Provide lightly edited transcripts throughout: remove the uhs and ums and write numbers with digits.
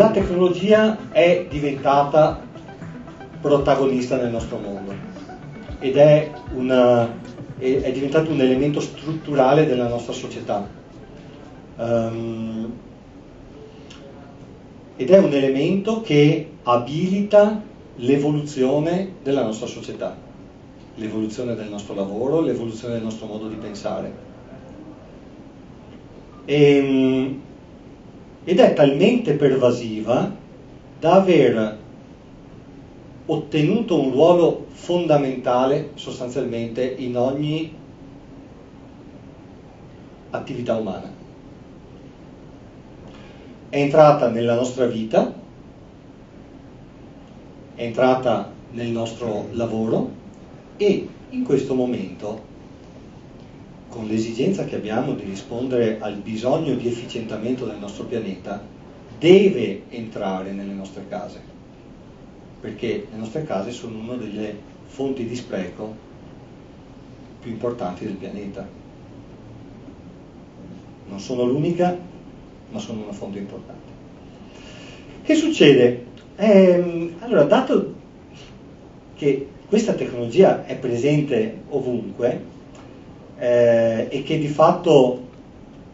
la tecnologia è diventata protagonista nel nostro mondo ed è diventato un elemento strutturale della nostra società. Ed è un elemento che abilita l'evoluzione della nostra società, l'evoluzione del nostro lavoro, l'evoluzione del nostro modo di pensare. Ed è talmente pervasiva da aver ottenuto un ruolo fondamentale sostanzialmente in ogni attività umana. È entrata nella nostra vita, è entrata nel nostro lavoro e in questo momento, con l'esigenza che abbiamo di rispondere al bisogno di efficientamento del nostro pianeta, deve entrare nelle nostre case, perché le nostre case sono una delle fonti di spreco più importanti del pianeta. Non sono l'unica, ma sono una fonte importante. Che succede? Allora, dato che questa tecnologia è presente ovunque e che di fatto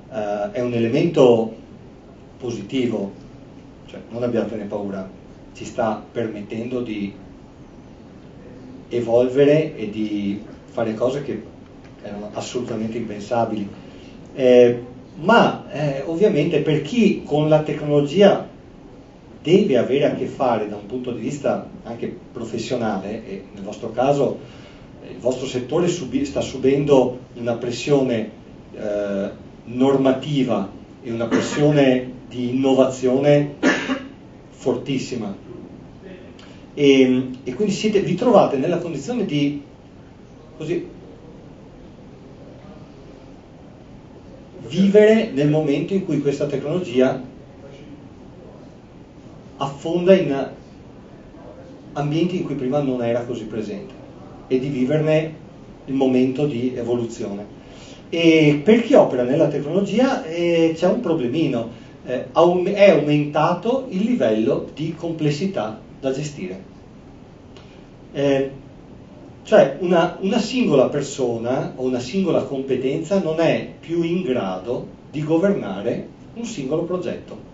è un elemento positivo, cioè non abbiatene paura, ci sta permettendo di evolvere e di fare cose che erano assolutamente impensabili. Ma ovviamente per chi con la tecnologia deve avere a che fare da un punto di vista anche professionale, e nel vostro caso il vostro settore sta subendo una pressione normativa e una pressione di innovazione fortissima, e quindi vi trovate nella condizione di così vivere nel momento in cui questa tecnologia affonda in ambienti in cui prima non era così presente, e di viverne il momento di evoluzione. E per chi opera nella tecnologia c'è un problemino, è aumentato il livello di complessità da gestire. Cioè una singola persona o una singola competenza non è più in grado di governare un singolo progetto.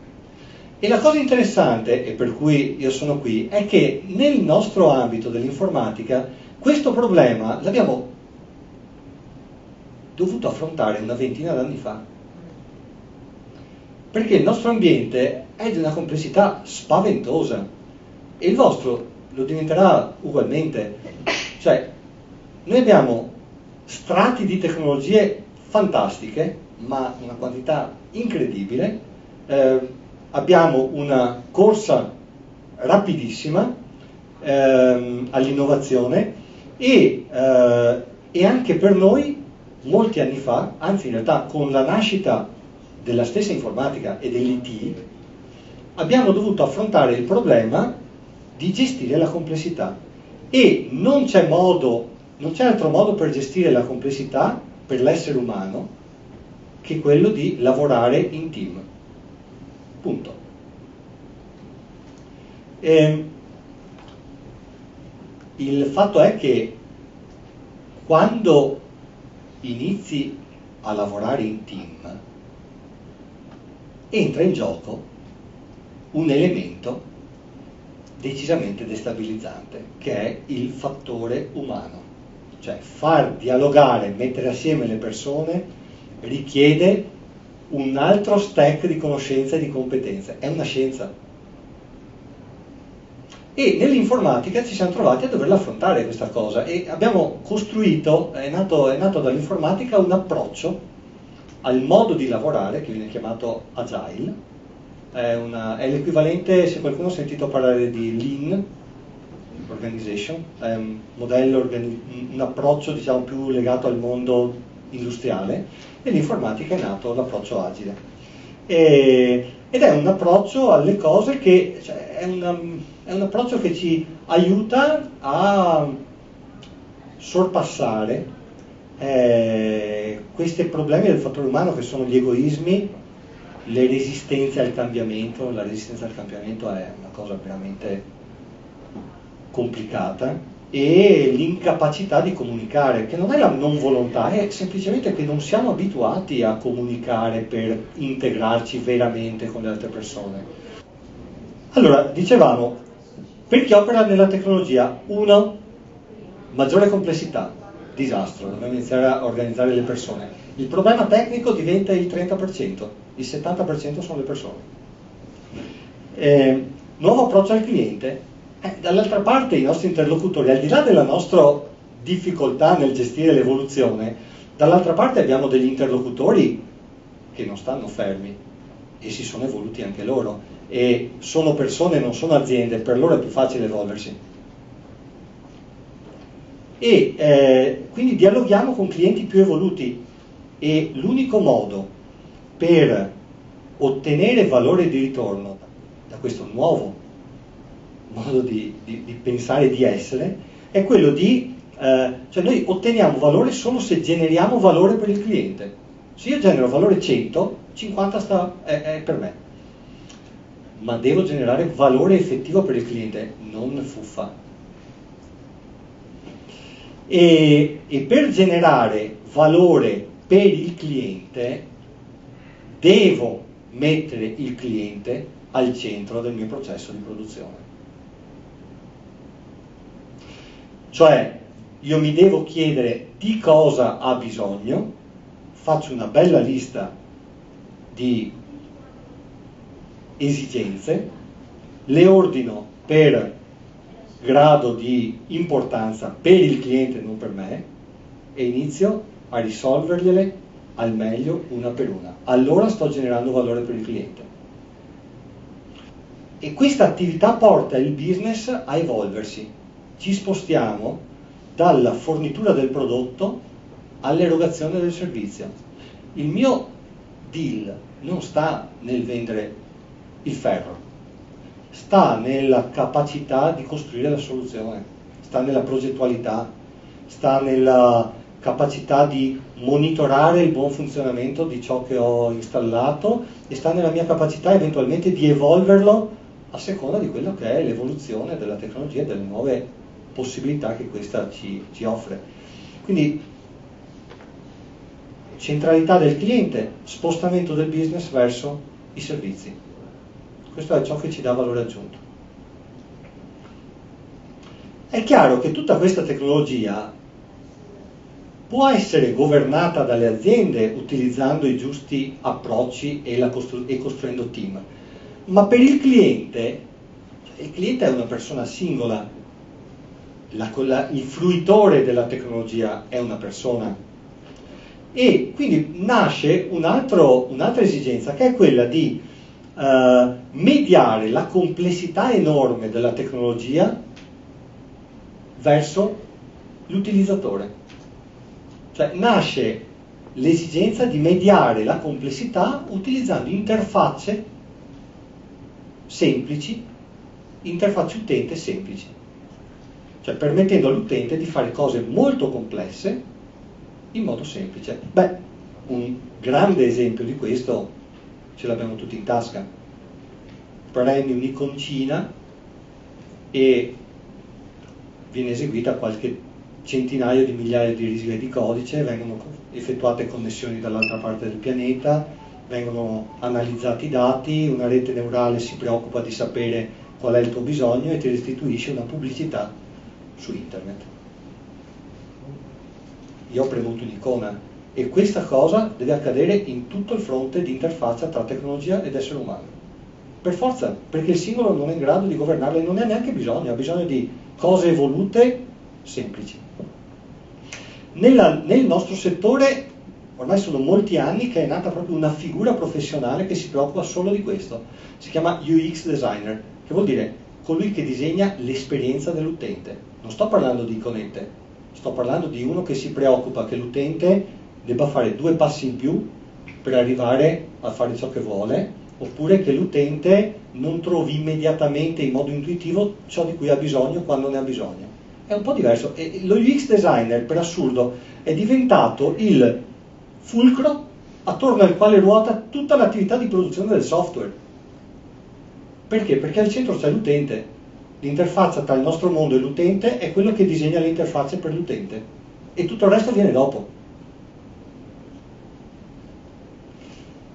E la cosa interessante, e per cui io sono qui, è che nel nostro ambito dell'informatica questo problema l'abbiamo dovuto affrontare una ventina d'anni fa. Perché il nostro ambiente è di una complessità spaventosa e il vostro lo diventerà ugualmente. Cioè, noi abbiamo strati di tecnologie fantastiche, ma una quantità incredibile, abbiamo una corsa rapidissima all'innovazione e anche per noi, molti anni fa, anzi in realtà con la nascita della stessa informatica e dell'IT, abbiamo dovuto affrontare il problema di gestire la complessità, e non c'è altro modo per gestire la complessità per l'essere umano che quello di lavorare in team. Punto. Il fatto è che quando inizi a lavorare in team entra in gioco un elemento decisamente destabilizzante, che è il fattore umano. Cioè far dialogare, mettere assieme le persone richiede un altro stack di conoscenze e di competenze, è una scienza. E nell'informatica ci siamo trovati a doverla affrontare questa cosa, e abbiamo costruito, è nato dall'informatica un approccio al modo di lavorare che viene chiamato Agile. È l'equivalente, se qualcuno ha sentito parlare di Lean Organization, è un modello, un approccio diciamo più legato al mondo industriale, e l'informatica è nato l'approccio agile. Ed è un approccio alle cose che, cioè, è un approccio che ci aiuta a sorpassare questi problemi del fattore umano, che sono gli egoismi le resistenze al cambiamento. La resistenza al cambiamento è una cosa veramente complicata, e l'incapacità di comunicare, che non è la non volontà, è semplicemente che non siamo abituati a comunicare per integrarci veramente con le altre persone. Allora, dicevamo, per chi opera nella tecnologia, uno, maggiore complessità, disastro, dobbiamo iniziare a organizzare le persone. Il problema tecnico diventa il 30%, il 70% sono le persone. Nuovo approccio al cliente. Dall'altra parte i nostri interlocutori, al di là della nostra difficoltà nel gestire l'evoluzione, dall'altra parte abbiamo degli interlocutori che non stanno fermi e si sono evoluti anche loro, e sono persone, non sono aziende, per loro è più facile evolversi. E quindi dialoghiamo con clienti più evoluti, e l'unico modo per ottenere valore di ritorno da questo nuovo modo di pensare e di essere è quello di, cioè noi otteniamo valore solo se generiamo valore per il cliente. Se io genero valore 100, 50 è per me, ma devo generare valore effettivo per il cliente, non fuffa. E per generare valore per il cliente devo mettere il cliente al centro del mio processo di produzione. Cioè, io mi devo chiedere di cosa ha bisogno, faccio una bella lista di esigenze, le ordino per grado di importanza per il cliente, non per me, e inizio a risolvergliele al meglio una per una. Allora sto generando valore per il cliente. E questa attività porta il business a evolversi. Ci spostiamo dalla fornitura del prodotto all'erogazione del servizio. Il mio deal non sta nel vendere il ferro, sta nella capacità di costruire la soluzione, sta nella progettualità, sta nella capacità di monitorare il buon funzionamento di ciò che ho installato, e sta nella mia capacità eventualmente di evolverlo a seconda di quello che è l'evoluzione della tecnologia e delle nuove possibilità che questa ci offre. Quindi centralità del cliente, spostamento del business verso i servizi. Questo è ciò che ci dà valore aggiunto. È chiaro che tutta questa tecnologia può essere governata dalle aziende utilizzando i giusti approcci e costruendo team, ma per il cliente è una persona singola. Il fruitore della tecnologia è una persona, e quindi nasce un'altra esigenza, che è quella di mediare la complessità enorme della tecnologia verso l'utilizzatore. Cioè nasce l'esigenza di mediare la complessità utilizzando interfacce semplici, interfacce utente semplici. Cioè permettendo all'utente di fare cose molto complesse in modo semplice. Beh, un grande esempio di questo ce l'abbiamo tutti in tasca. Prendi un'iconcina e viene eseguita qualche centinaio di migliaia di righe di codice, vengono effettuate connessioni dall'altra parte del pianeta, vengono analizzati i dati, una rete neurale si preoccupa di sapere qual è il tuo bisogno e ti restituisce una pubblicità su internet. Io ho premuto un'icona, e questa cosa deve accadere in tutto il fronte di interfaccia tra tecnologia ed essere umano. Per forza, perché il singolo non è in grado di governarla e non ne ha neanche bisogno, ha bisogno di cose evolute semplici. Nel nostro settore ormai sono molti anni che è nata proprio una figura professionale che si preoccupa solo di questo. Si chiama UX designer, che vuol dire colui che disegna l'esperienza dell'utente. Non sto parlando di iconette, sto parlando di uno che si preoccupa che l'utente debba fare 2 passi in più per arrivare a fare ciò che vuole, oppure che l'utente non trovi immediatamente in modo intuitivo ciò di cui ha bisogno quando ne ha bisogno. È un po' diverso, e lo UX designer per assurdo è diventato il fulcro attorno al quale ruota tutta l'attività di produzione del software. Perché? Perché al centro c'è l'utente. L'interfaccia tra il nostro mondo e l'utente è quello che disegna le interfacce per l'utente e tutto il resto viene dopo.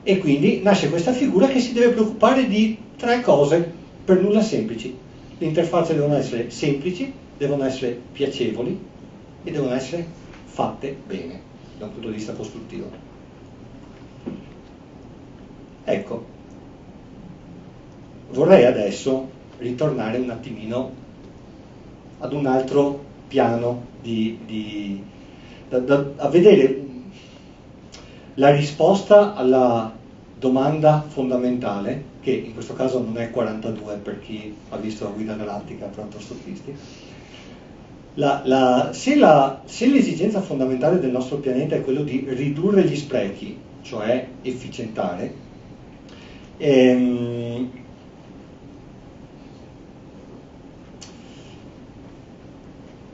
E quindi nasce questa figura che si deve preoccupare di 3 cose per nulla semplici. Le interfacce devono essere semplici, devono essere piacevoli e devono essere fatte bene da un punto di vista costruttivo. Ecco, vorrei adesso ritornare un attimino ad un altro piano a vedere la risposta alla domanda fondamentale, che in questo caso non è 42 per chi ha visto la guida galattica pronto stoppisti. Se l'esigenza fondamentale del nostro pianeta è quello di ridurre gli sprechi, cioè efficientare,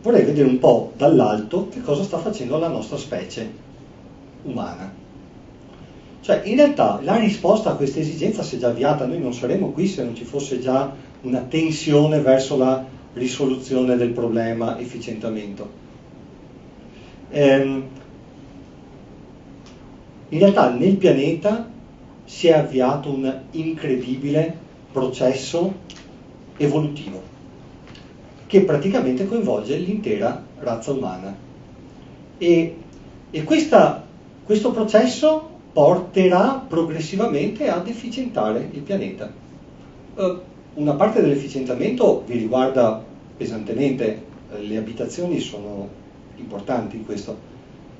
vorrei vedere un po' dall'alto che cosa sta facendo la nostra specie umana. Cioè, in realtà la risposta a questa esigenza si è già avviata. Noi non saremmo qui se non ci fosse già una tensione verso la risoluzione del problema efficientamento. In realtà nel pianeta si è avviato un incredibile processo evolutivo che praticamente coinvolge l'intera razza umana. E questo processo porterà progressivamente ad efficientare il pianeta. Una parte dell'efficientamento vi riguarda pesantemente, le abitazioni sono importanti in questo.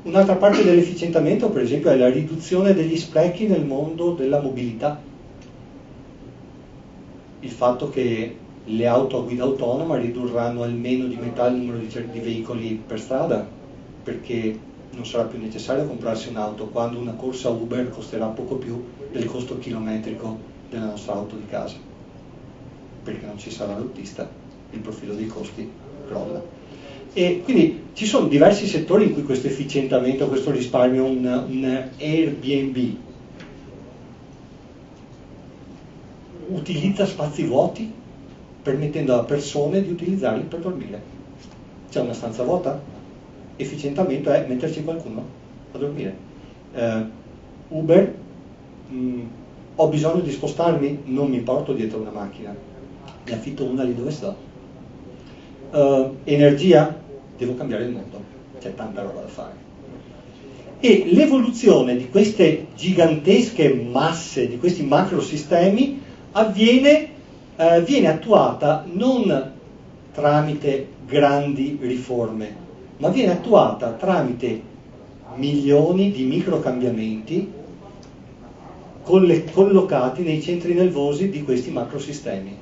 Un'altra parte dell'efficientamento, per esempio, è la riduzione degli sprechi nel mondo della mobilità. Il fatto che le auto a guida autonoma ridurranno almeno di metà il numero di veicoli per strada, perché non sarà più necessario comprarsi un'auto quando una corsa Uber costerà poco più del costo chilometrico della nostra auto di casa, perché non ci sarà l'autista, il profilo dei costi crolla. E quindi ci sono diversi settori in cui questo efficientamento, questo risparmio, un Airbnb utilizza spazi vuoti permettendo a persone di utilizzarli per dormire. C'è una stanza vuota? Efficientamento è metterci qualcuno a dormire. Uber, ho bisogno di spostarmi, non mi porto dietro una macchina, ne affitto una lì dove sto. Energia, devo cambiare il mondo, c'è tanta roba da fare. E l'evoluzione di queste gigantesche masse, di questi macrosistemi, viene attuata non tramite grandi riforme, ma viene attuata tramite milioni di microcambiamenti collocati nei centri nervosi di questi macrosistemi.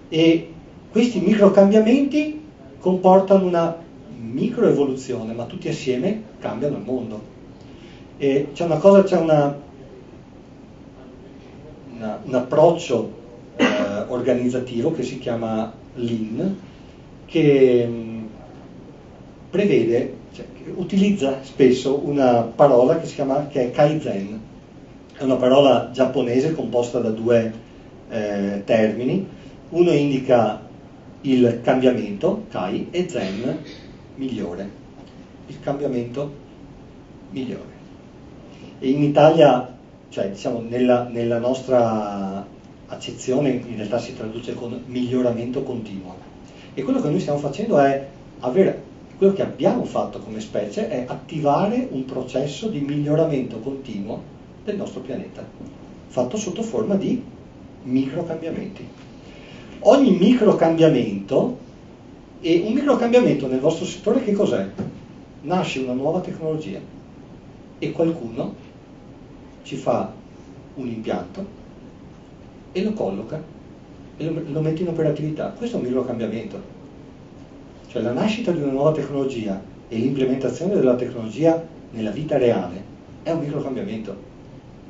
E questi microcambiamenti comportano una microevoluzione, ma tutti assieme cambiano il mondo. E c'è un approccio organizzativo che si chiama Lean, che prevede, che utilizza spesso una parola che è Kaizen. È una parola giapponese composta da 2 termini. Uno indica il cambiamento, Kai, e Zen, migliore. Il cambiamento migliore. E in Italia, cioè diciamo nella nostra accezione, in realtà si traduce con miglioramento continuo. E quello che noi stiamo facendo quello che abbiamo fatto come specie è attivare un processo di miglioramento continuo del nostro pianeta, fatto sotto forma di microcambiamenti. Ogni microcambiamento, e un microcambiamento nel vostro settore che cos'è? Nasce una nuova tecnologia e qualcuno ci fa un impianto e lo colloca e lo mette in operatività. Questo è un microcambiamento. Cioè la nascita di una nuova tecnologia e l'implementazione della tecnologia nella vita reale è un microcambiamento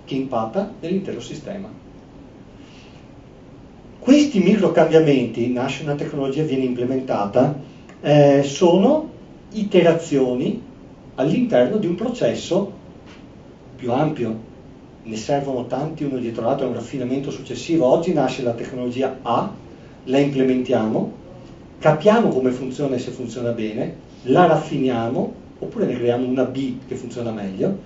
che impatta nell'intero sistema. Questi microcambiamenti, nasce una tecnologia, viene implementata, sono iterazioni all'interno di un processo più ampio, ne servono tanti uno dietro l'altro, è un raffinamento successivo. Oggi nasce la tecnologia A, la implementiamo, capiamo come funziona e se funziona bene, la raffiniamo, oppure ne creiamo una B che funziona meglio,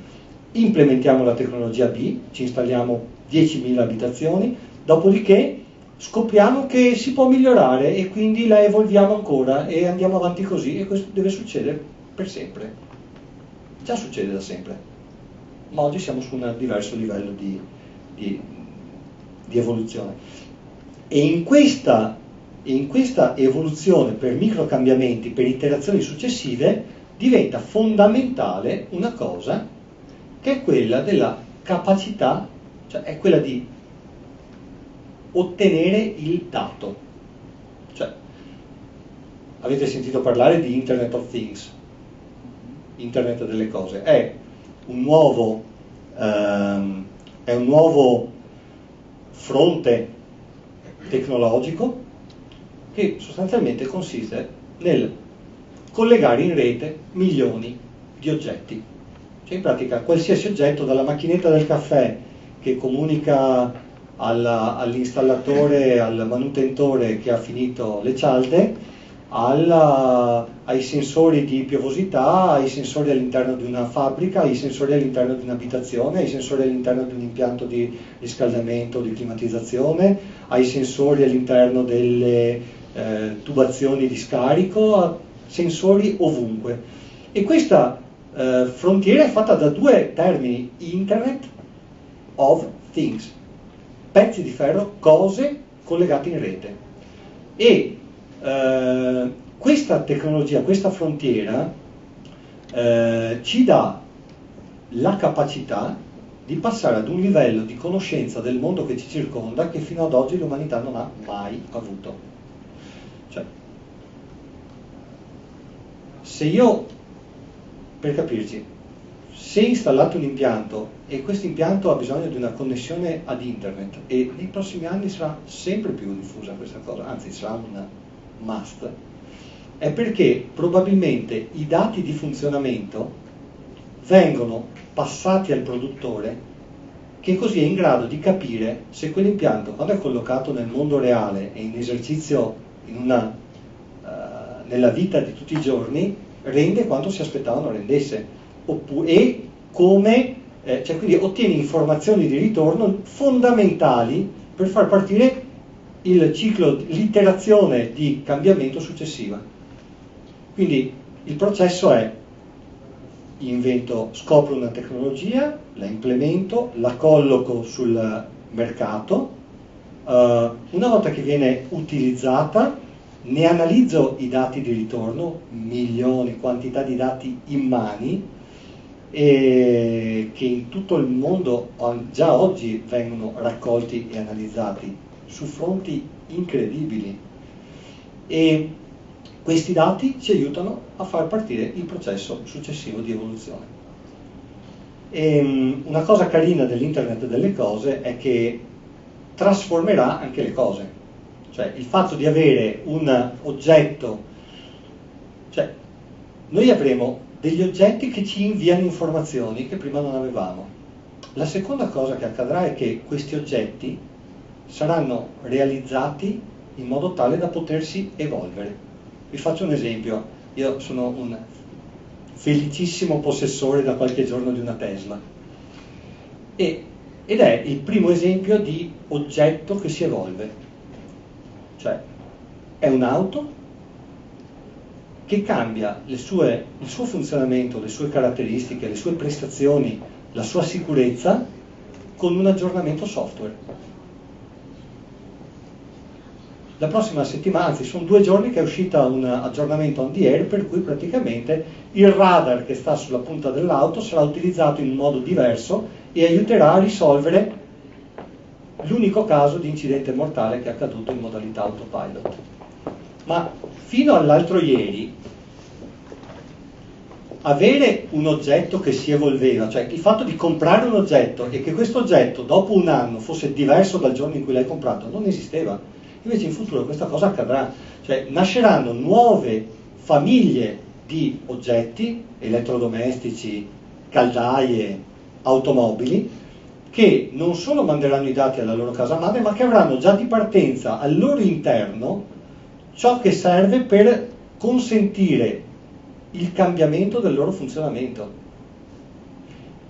implementiamo la tecnologia B, ci installiamo 10.000 abitazioni, dopodiché scopriamo che si può migliorare e quindi la evolviamo ancora e andiamo avanti così, e questo deve succedere per sempre. Già succede da sempre, ma oggi siamo su un diverso livello di evoluzione. E in questa evoluzione per microcambiamenti, per iterazioni successive, diventa fondamentale una cosa che è quella della capacità, cioè è quella di ottenere il dato. Cioè, avete sentito parlare di Internet of Things, Internet delle cose, è un nuovo fronte tecnologico che sostanzialmente consiste nel collegare in rete milioni di oggetti. Cioè in pratica qualsiasi oggetto, dalla macchinetta del caffè che comunica all'installatore, al manutentore che ha finito le cialde, ai sensori di piovosità, ai sensori all'interno di una fabbrica, ai sensori all'interno di un'abitazione, ai sensori all'interno di un impianto di riscaldamento o di climatizzazione, ai sensori all'interno delle tubazioni di scarico, a sensori ovunque. E questa frontiera è fatta da due termini: Internet of Things, pezzi di ferro, cose collegate in rete. E questa tecnologia, questa frontiera ci dà la capacità di passare ad un livello di conoscenza del mondo che ci circonda che fino ad oggi l'umanità non ha mai avuto. Cioè, se io, per capirci, se installate un impianto e questo impianto ha bisogno di una connessione ad internet, e nei prossimi anni sarà sempre più diffusa questa cosa, anzi sarà un must, è perché probabilmente i dati di funzionamento vengono passati al produttore, che così è in grado di capire se quell'impianto, quando è collocato nel mondo reale e in esercizio nella vita di tutti i giorni, rende quanto si aspettavano rendesse, e come, cioè quindi ottiene informazioni di ritorno fondamentali per far partire il ciclo, l'iterazione di cambiamento successiva. Quindi il processo è: scopro una tecnologia, la implemento, la colloco sul mercato, una volta che viene utilizzata ne analizzo i dati di ritorno, milioni, quantità di dati immani, che in tutto il mondo già oggi vengono raccolti e analizzati su fronti incredibili, e questi dati ci aiutano a far partire il processo successivo di evoluzione. E una cosa carina dell'Internet delle cose è che trasformerà anche le cose. Cioè il fatto di avere un oggetto, cioè noi avremo degli oggetti che ci inviano informazioni che prima non avevamo. La seconda cosa che accadrà è che questi oggetti saranno realizzati in modo tale da potersi evolvere. Vi faccio un esempio: io sono un felicissimo possessore da qualche giorno di una Tesla, ed è il primo esempio di oggetto che si evolve. Cioè è un'auto che cambia il suo funzionamento, le sue caratteristiche, le sue prestazioni, la sua sicurezza con un aggiornamento software. La prossima settimana, anzi sono 2 giorni che è uscita un aggiornamento on the air per cui praticamente il radar che sta sulla punta dell'auto sarà utilizzato in un modo diverso e aiuterà a risolvere l'unico caso di incidente mortale che è accaduto in modalità autopilot. Ma fino all'altro ieri avere un oggetto che si evolveva, cioè il fatto di comprare un oggetto e che questo oggetto dopo un anno fosse diverso dal giorno in cui l'hai comprato, non esisteva. Invece in futuro questa cosa accadrà, cioè nasceranno nuove famiglie di oggetti, elettrodomestici, caldaie, automobili che non solo manderanno i dati alla loro casa madre, ma che avranno già di partenza al loro interno ciò che serve per consentire il cambiamento del loro funzionamento.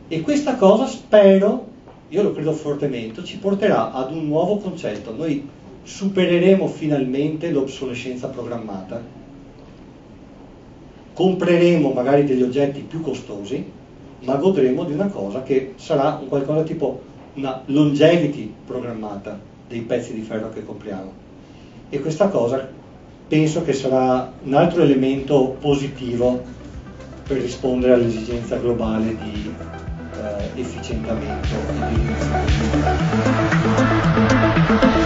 E questa cosa, spero, io lo credo fortemente, ci porterà ad un nuovo concetto. Noi supereremo finalmente l'obsolescenza programmata, compreremo magari degli oggetti più costosi, ma godremo di una cosa che sarà un qualcosa tipo una longevity programmata dei pezzi di ferro che compriamo. E questa cosa penso che sarà un altro elemento positivo per rispondere all'esigenza globale di efficientamento e di